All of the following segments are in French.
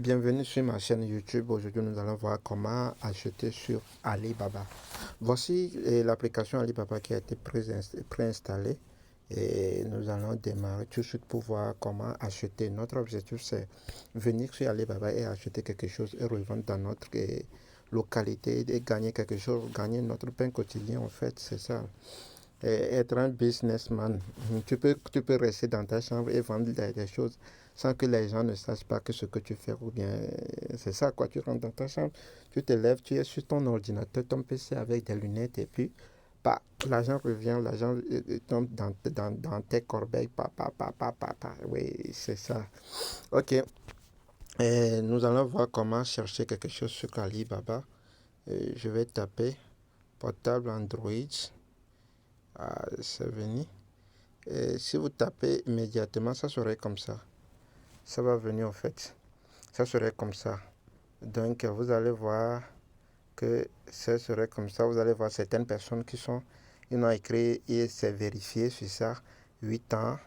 Bienvenue sur ma chaîne YouTube. Aujourd'hui, nous allons voir comment acheter sur Alibaba. Voici l'application Alibaba qui a été préinstallée et nous allons démarrer tout de suite pour voir comment acheter. Notre objectif, c'est venir sur Alibaba et acheter quelque chose et revendre dans notre localité et gagner quelque chose, gagner notre pain quotidien. En fait, c'est ça. Être un businessman. Tu peux rester dans ta chambre et vendre des choses sans que les gens ne sachent pas que ce que tu fais ou bien c'est ça quoi. Tu rentres dans ta chambre, tu te lèves, tu es sur ton ordinateur, ton PC avec des lunettes et puis bah, l'argent revient, l'argent tombe dans tes corbeilles. Oui, c'est ça. Ok. Et nous allons voir comment chercher quelque chose sur Alibaba. Je vais taper portable Android. C'est venu. Et si vous tapez immédiatement, ça serait comme ça. Ça va venir en fait. Ça serait comme ça. Donc vous allez voir que ça serait comme ça. Vous allez voir certaines personnes ils ont écrit et c'est vérifié sur ça. 8 ans,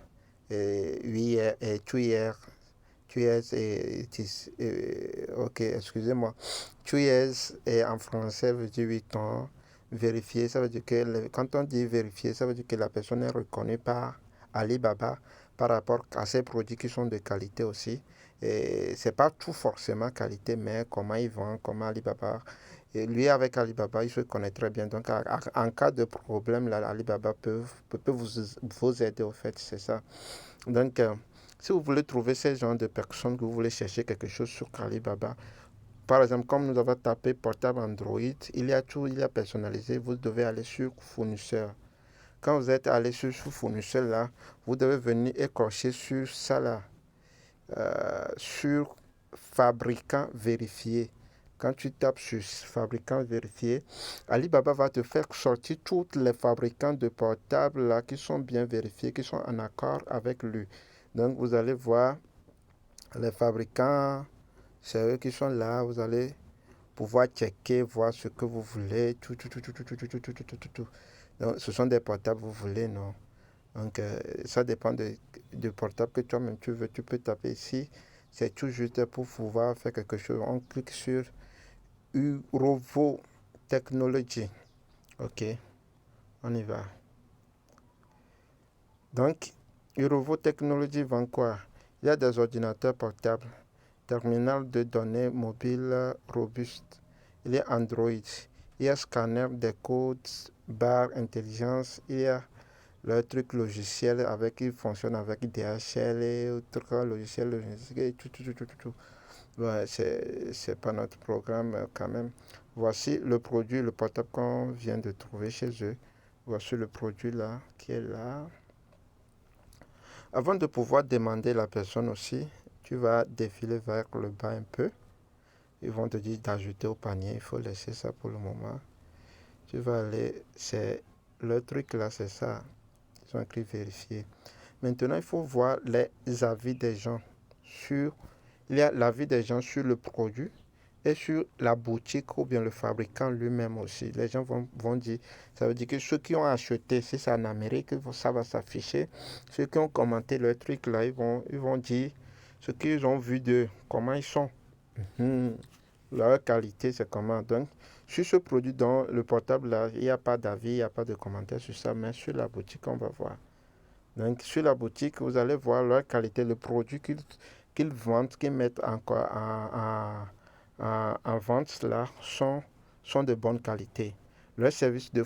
8 heures, et 2 years, 2 years, ok, excusez-moi. 2 years et en français veut dire 8 ans. Vérifier, ça veut dire que quand on dit vérifier, ça veut dire que la personne est reconnue par Alibaba par rapport à ses produits qui sont de qualité aussi. Et c'est pas tout forcément qualité, mais comment ils vendent, comment Alibaba. Et lui, avec Alibaba, il se connaît très bien. Donc, en cas de problème, là, Alibaba peut vous aider, au fait, c'est ça. Donc, si vous voulez trouver ces genres de personnes, que vous voulez chercher quelque chose sur Alibaba, par exemple, comme nous avons tapé portable Android, il y a tout, il y a personnalisé, vous devez aller sur fournisseur. Quand vous êtes allé sur fournisseur là, vous devez venir écorcher sur ça là, sur fabricant vérifié. Quand tu tapes sur fabricant vérifié, Alibaba va te faire sortir tous les fabricants de portables là qui sont bien vérifiés, qui sont en accord avec lui. Donc vous allez voir les fabricants, c'est eux qui sont là, vous allez pouvoir checker, voir ce que vous voulez, tout. Donc, ce sont des portables que vous voulez, non? Donc, ça dépend du portable que toi-même tu veux. Tu peux taper ici. C'est tout juste pour pouvoir faire quelque chose. On clique sur Urovo Technology. Ok, on y va. Donc, Urovo Technology vend quoi? Il y a des ordinateurs portables, terminal de données mobile robuste. Il y a Android. Il y a scanner des codes, barre intelligence. Il y a le truc logiciel il fonctionne avec DHL et autres logiciels et tout. Ouais, c'est pas notre programme quand même. Voici le produit, le portable qu'on vient de trouver chez eux. Voici le produit là qui est là. Avant de pouvoir demander la personne aussi, tu vas défiler vers le bas un peu. Ils vont te dire d'ajouter au panier. Il faut laisser ça pour le moment. Tu vas aller, c'est le truc là, c'est ça. Ils ont écrit vérifier. Maintenant, il faut voir les avis des gens il y a l'avis des gens sur le produit et sur la boutique ou bien le fabricant lui-même aussi. Les gens vont dire, ça veut dire que ceux qui ont acheté, si c'est en Amérique, ça va s'afficher. Ceux qui ont commenté le truc là, ils vont dire ce qu'ils ont vu de comment ils sont. Leur qualité, c'est comment. Donc, sur ce produit dans le portable là, il n'y a pas d'avis, il n'y a pas de commentaire sur ça, mais sur la boutique, on va voir. Donc, sur la boutique, vous allez voir leur qualité, le produit qu'ils vendent, qu'ils mettent en vente là, sont de bonne qualité. Leurs services des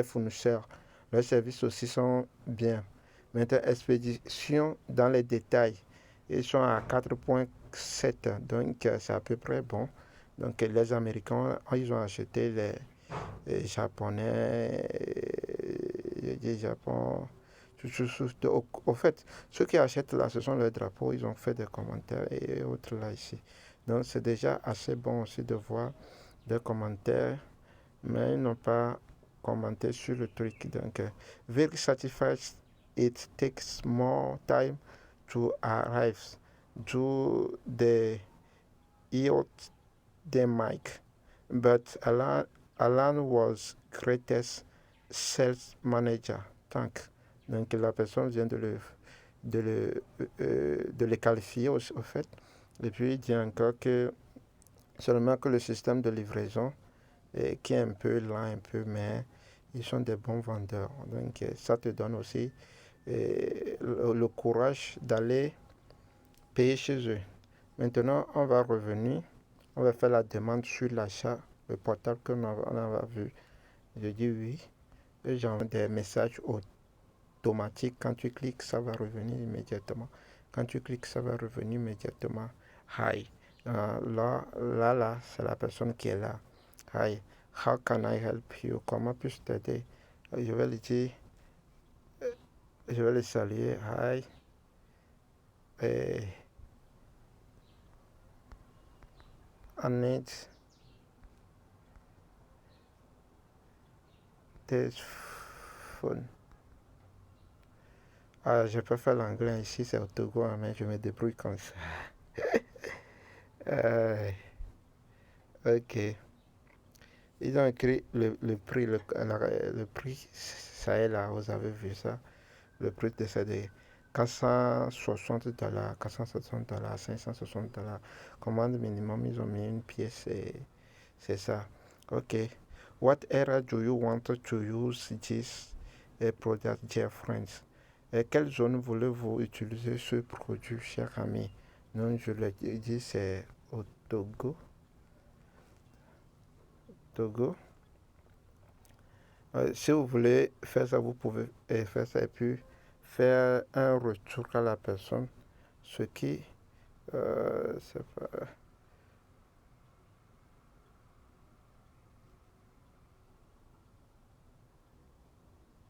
fournisseurs, leurs services aussi sont bien. Maintenant, expédition dans les détails, ils sont à 4,7, donc c'est à peu près bon. Donc, les Américains, ils ont acheté les Japonais, les Japon. Au fait, ceux qui achètent là, ce sont les drapeaux, ils ont fait des commentaires et autres là ici. Donc c'est déjà assez bon aussi de voir des commentaires, mais ils n'ont pas commenté sur le truc. Donc, very satisfied, it takes more time to arrive to the yacht than Mike. But Alan was greatest sales manager. Thank. Donc la personne vient de de les qualifier au fait. Et puis il dit encore que seulement que le système de livraison qui est un peu lent, un peu, mais ils sont des bons vendeurs. Donc ça te donne aussi le courage d'aller payer chez eux. Maintenant, on va revenir, on va faire la demande sur l'achat, le portable qu'on a vu. Je dis oui. Et j'envoie des messages automatiques. Quand tu cliques, ça va revenir immédiatement. Quand tu cliques, ça va revenir immédiatement. Hi. Là, c'est la personne qui est là. Hi. How can I help you? Comment puis-je t'aider? Je vais lui dire, je vais le saluer. Hi. I need this phone. Ah, je préfère l'anglais ici, c'est au Togo, mais je me débrouille comme ça. Ok. Ils ont écrit le prix, le prix, ça est là, vous avez vu ça. Le prix de ça de $460, $460, $560. Commande minimum, ils ont mis une pièce, c'est ça. Ok. What area do you want to use this product, dear friends? Quelle zone voulez-vous utiliser ce produit, cher ami? Non, je l'ai dit, c'est au Togo. Togo. Si vous voulez faire ça, vous pouvez faire ça et puis faire un retour à la personne, ce qui, c'est pas,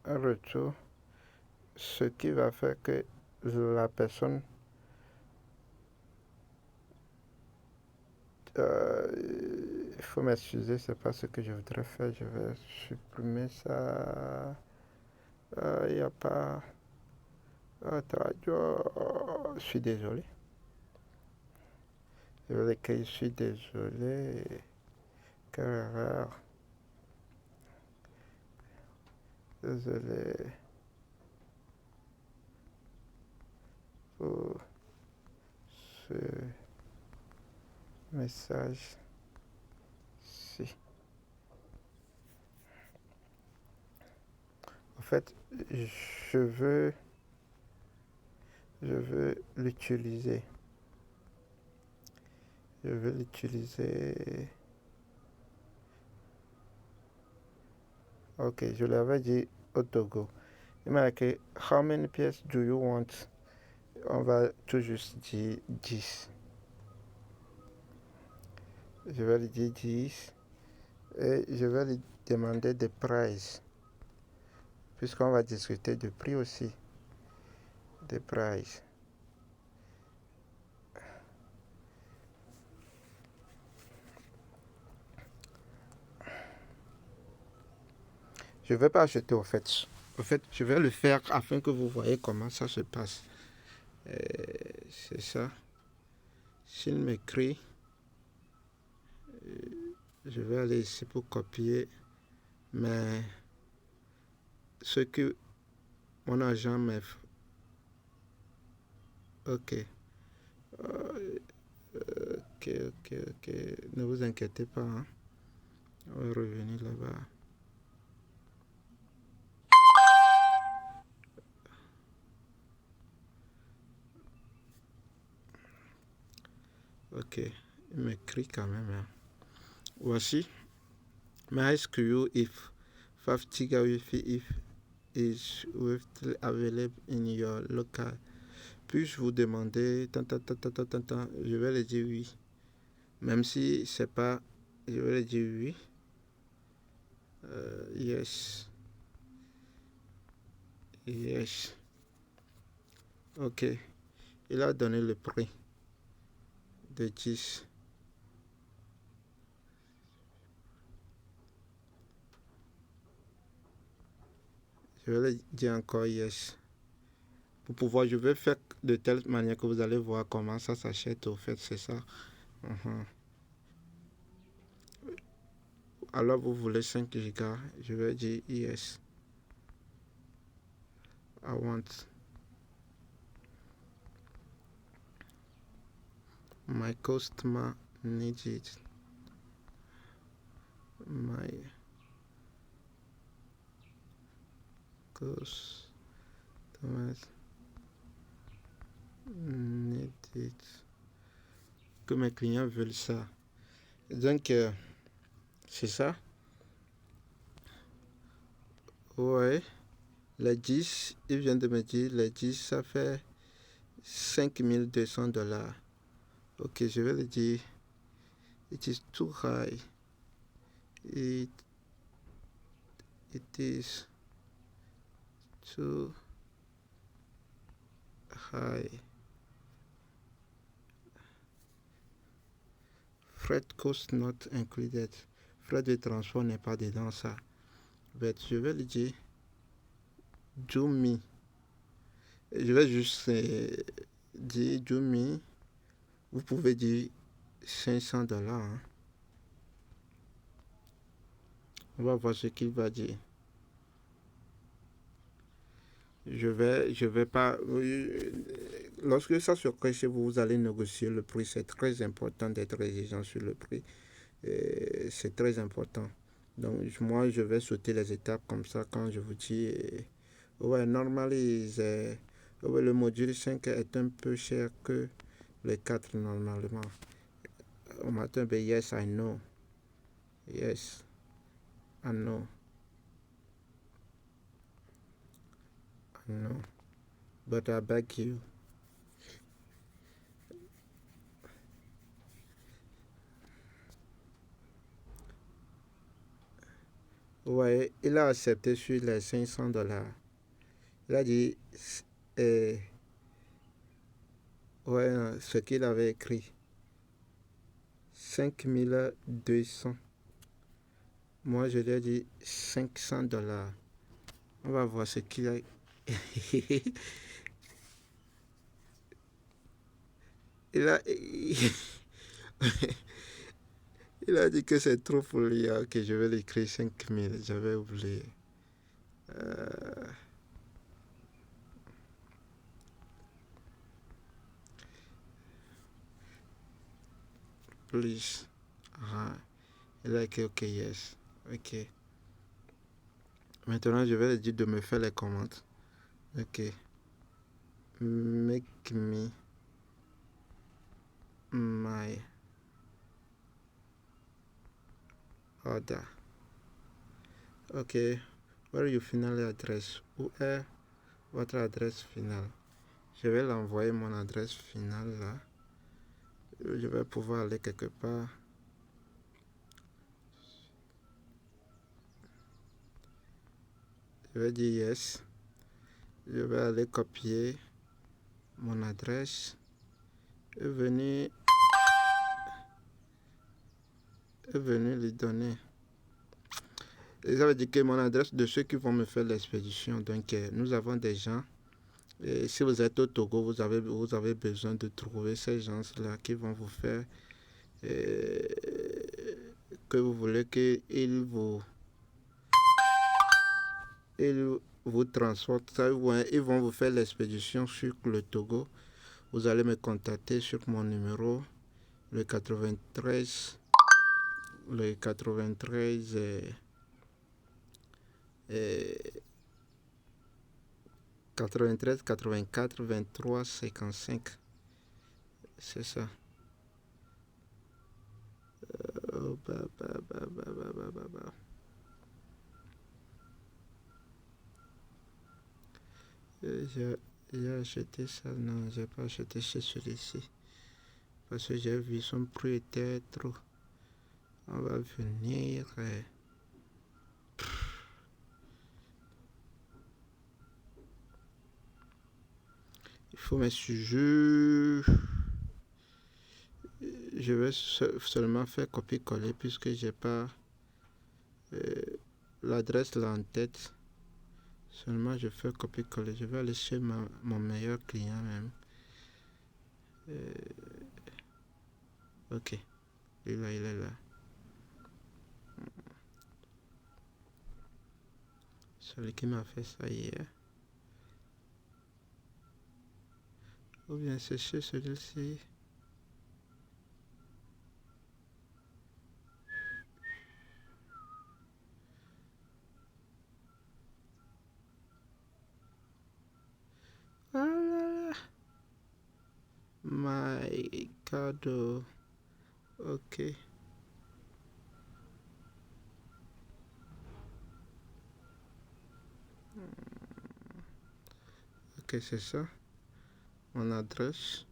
un retour, ce qui va faire que la personne, il faut m'excuser, c'est pas ce que je voudrais faire, je vais supprimer ça. Il n'y a pas. Je suis désolé. Je vais l'écrire, je suis désolé. Quelle erreur. Désolé pour ce message-ci. En fait, je veux l'utiliser. Je veux l'utiliser. Ok, je l'avais dit au Togo. Il m'a écrit How many pièces do you want? On va tout juste dire 10. Je vais lui dire 10. Et je vais lui demander des prices. Puisqu'on va discuter de prix aussi. Des prices. Je ne vais pas acheter au fait. Au fait, je vais le faire afin que vous voyez comment ça se passe. C'est ça. S'il m'écrit, je vais aller ici pour copier. Mais ce que mon agent m'a fait. Ok. Ok. Ne vous inquiétez pas. Hein. On va revenir là-bas. Ok. Il m'écrit quand même. Hein. Voici. May I ask you if 5 giga Wi-Fi is available in your local? Puis-je vous demander, je vais le dire oui. Même si c'est pas, je vais le dire oui. Yes. Yes. Ok. Il a donné le prix de 10. Je vais le dire encore yes. Pour pouvoir, je vais faire de telle manière que vous allez voir comment ça s'achète au fait, c'est ça. Alors vous voulez 5 gigas, je vais dire yes. I want. My customer needs it. My customer need it. Que mes clients veulent ça. Donc, c'est ça. Ouais. Les 10, il vient de me dire, les 10, ça fait $5,200. Ok, je vais le dire. It is too high. It is too high. Freight cost not included. Frais de transport n'est pas dedans ça. Mais je vais le dire. Do me. Je vais juste dire do me. Vous pouvez dire $500. Hein. On va voir ce qu'il va dire. Je vais pas. Lorsque ça se crée chez vous, vous allez négocier le prix. C'est très important d'être exigeant sur le prix. C'est très important. Donc, moi, je vais sauter les étapes comme ça quand je vous dis. Ouais, normalement, le module 5 est un peu cher que le 4 normalement. Au matin, ben, yes, I know. Yes, I know. I know. But I beg you. Ouais, il a accepté sur les $500. Il a dit ouais, ce qu'il avait écrit. 5,200. Moi, je lui ai dit $500. On va voir ce qu'il a. il a. Il a dit que c'est trop pour lui, que je vais l'écrire 5,000. J'avais oublié. Please. Il a écrit OK, yes. OK. Maintenant, je vais lui dire de me faire les commandes. OK. Make me my order. OK. Where you finally address? Où est votre adresse finale? Je vais l'envoyer mon adresse finale là. Je vais pouvoir aller quelque part. Je vais dire yes. Je vais aller copier mon adresse et venir lui donner. Et ça veut dire que mon adresse de ceux qui vont me faire l'expédition. Donc nous avons des gens. Et si vous êtes au Togo, vous avez besoin de trouver ces gens-là qui vont vous faire que vous voulez qu'ils vous transportent. Ils vont vous faire l'expédition sur le Togo. Vous allez me contacter sur mon numéro, le 93 84 23 55. C'est ça. J'ai acheté ça. Non, j'ai pas acheté chez celui-ci. Parce que j'ai vu son prix était trop. On va venir. Il faut mes sujets. Je vais seulement faire copier-coller puisque j'ai pas l'adresse là en tête. Seulement je fais copier-coller. Je vais aller chez mon meilleur client même. Ok. Il est là. Celui qui m'a fait ça hier. Ou bien c'est chez celui-ci. My cadeau. Ok. Ok, c'est ça. Mon adresse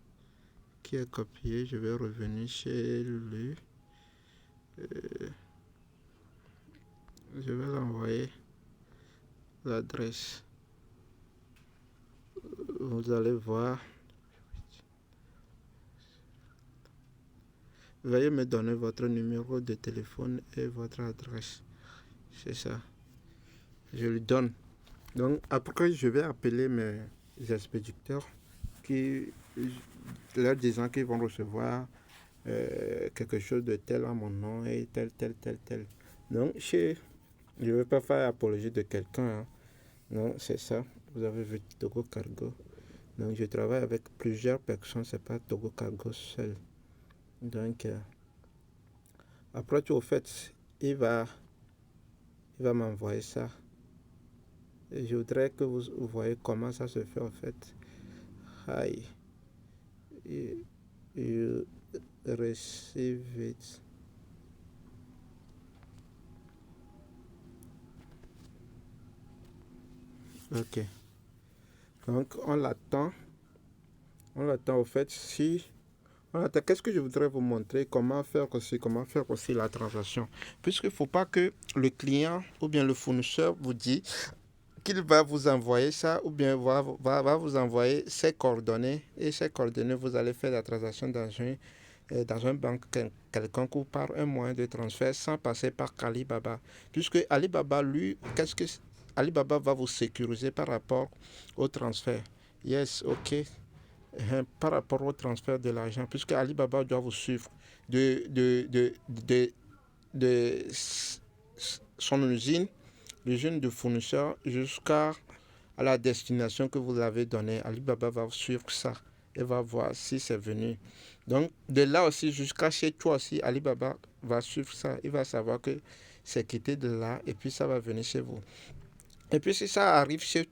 qui est copiée. Je vais revenir chez lui. Je vais l'envoyer l'adresse. Vous allez voir. Veuillez me donner votre numéro de téléphone et votre adresse. C'est ça. Je lui donne. Donc après, je vais appeler mes expéditeurs qui leur disant qu'ils vont recevoir quelque chose de tel à mon nom et tel. Donc je ne veux pas faire apologie de quelqu'un. Hein. Non, c'est ça. Vous avez vu Togo Cargo. Donc je travaille avec plusieurs personnes, c'est pas Togo Cargo seul. Donc après tout au fait, il va m'envoyer ça. Et je voudrais que vous voyez comment ça se fait en fait. Hi, you receive it. Ok. Donc on l'attend. On l'attend au fait. Si on attend, qu'est-ce que je voudrais vous montrer? Comment faire aussi la transaction. Puisqu'il ne faut pas que le client ou bien le fournisseur vous dit qu'il va vous envoyer ça ou bien va vous envoyer ses coordonnées. Et ces coordonnées, vous allez faire la transaction dans un banque quelconque ou par un moyen de transfert sans passer par Alibaba. Puisque Alibaba, lui, Alibaba va vous sécuriser par rapport au transfert. Yes, ok. Par rapport au transfert de l'argent, puisque Alibaba doit vous suivre de son usine, l'usine de fournisseur, jusqu'à la destination que vous avez donnée. Alibaba va suivre ça et va voir si c'est venu. Donc, de là aussi jusqu'à chez toi aussi, Alibaba va suivre ça. Il va savoir que c'est quitté de là et puis ça va venir chez vous. Et puis, si ça arrive chez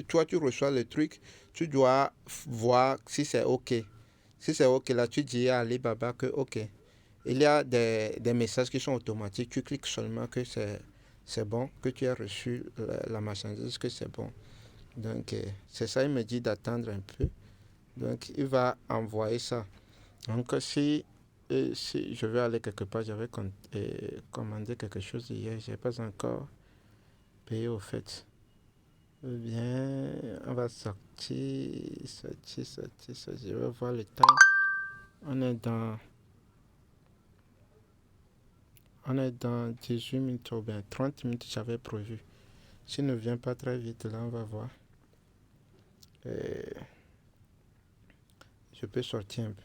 toi, tu reçois le truc, tu dois voir si c'est OK. Si c'est OK, là, tu dis à Alibaba que OK. Il y a des messages qui sont automatiques. Tu cliques seulement que c'est bon, que tu as reçu la marchandise, que c'est bon. Donc, c'est ça, il me dit d'attendre un peu. Donc, il va envoyer ça. Donc, si je vais aller quelque part, j'avais commandé quelque chose hier, je n'ai pas encore payé au fait. Ou bien, on va sortir. Je vais voir le temps. On est dans, on est dans 18 minutes ou bien 30 minutes, j'avais prévu. S'il ne vient pas très vite, là, on va voir. Et je peux sortir un peu.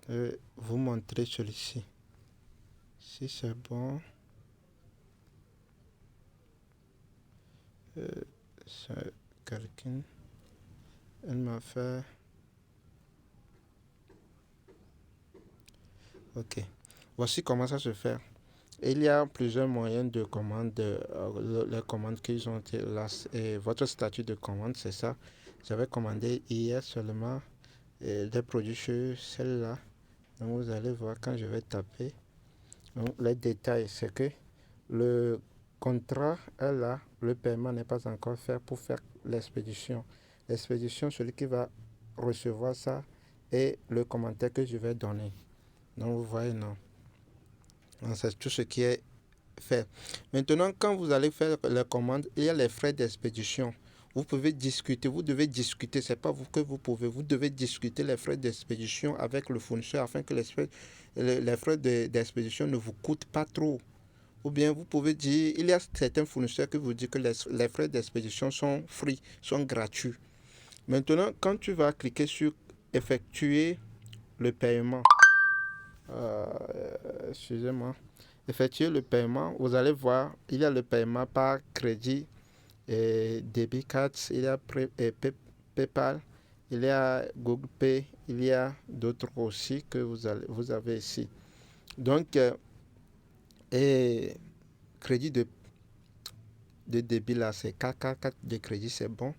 Hein. Vous montrer celui-ci. Si c'est bon. C'est quelqu'un. Elle m'a fait. Ok. Voici comment ça se fait. Il y a plusieurs moyens de commande. Les commandes qu'ils ont été là. Et votre statut de commande, c'est ça. J'avais commandé hier seulement des produits chez celle-là. Donc vous allez voir quand je vais taper. Donc les détails, c'est que le contrat est là. Le paiement n'est pas encore fait pour faire l'expédition. L'expédition, celui qui va recevoir ça et le commentaire que je vais donner. Donc vous voyez, non. Donc, c'est tout ce qui est fait. Maintenant, quand vous allez faire la commande, il y a les frais d'expédition. Vous pouvez discuter, vous devez discuter, c'est pas vous que vous pouvez, vous devez discuter les frais d'expédition avec le fournisseur afin que les frais d'expédition ne vous coûtent pas trop. Ou bien vous pouvez dire, il y a certains fournisseurs qui vous disent que les frais d'expédition sont free, sont gratuits. Maintenant, quand tu vas cliquer sur effectuer le paiement, excusez-moi, effectuer le paiement, vous allez voir, il y a le paiement par crédit et debit cards, il y a PayPal, il y a Google Pay, il y a d'autres aussi que vous avez ici. Donc, et crédit de débit là, c'est 4 de crédit, c'est bon.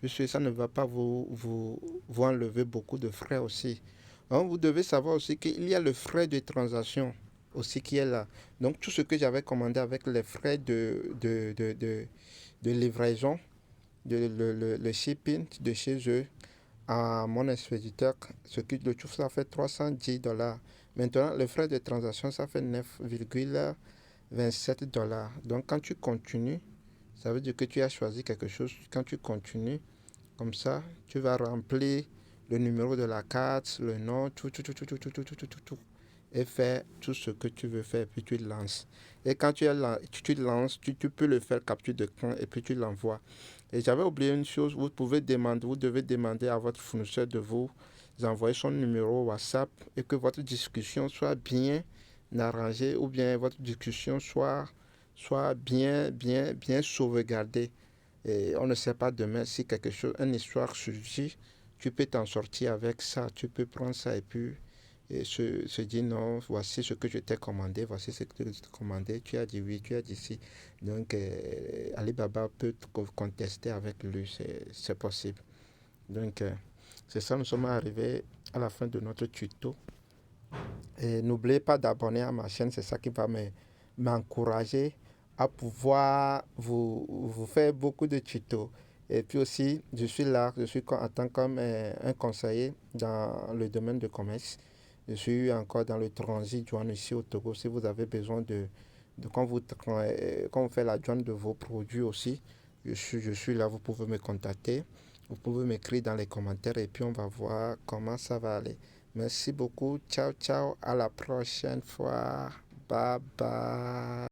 puisque ça ne va pas vous enlever beaucoup de frais aussi. Donc, vous devez savoir aussi qu'il y a le frais de transaction aussi qui est là. Donc, tout ce que j'avais commandé avec les frais de livraison, le shipping de chez eux à mon expéditeur, ce qui le tout ça fait $310. Maintenant, le frais de transaction, ça fait 9,27 $. Donc, quand tu continues, ça veut dire que tu as choisi quelque chose. Quand tu continues, comme ça, tu vas remplir le numéro de la carte, le nom, tout, et faire tout ce que tu veux faire, puis tu lances. Et quand tu lances, tu peux le faire capture d'écran et puis tu l'envoies. Et j'avais oublié une chose, vous devez demander à votre fournisseur de vous envoyer son numéro WhatsApp et que votre discussion soit bien arrangée ou bien votre discussion soit bien sauvegardée. Et on ne sait pas demain si quelque chose, une histoire surgit, tu peux t'en sortir avec ça, tu peux prendre ça et puis se dire non, voici ce que je t'ai commandé, voici ce que je t'ai commandé, tu as dit oui, tu as dit si. Donc Alibaba peut contester avec lui, c'est possible. Donc c'est ça, nous sommes arrivés à la fin de notre tuto. Et n'oubliez pas d'abonner à ma chaîne, c'est ça qui va m'encourager à pouvoir vous faire beaucoup de tutos. Et puis aussi, je suis là, je suis en tant comme un conseiller dans le domaine de commerce. Je suis encore dans le transit douane ici au Togo. Si vous avez besoin quand vous faites la douane de vos produits aussi, je suis là, vous pouvez me contacter. Vous pouvez m'écrire dans les commentaires et puis on va voir comment ça va aller. Merci beaucoup. Ciao, ciao. À la prochaine fois. Bye bye.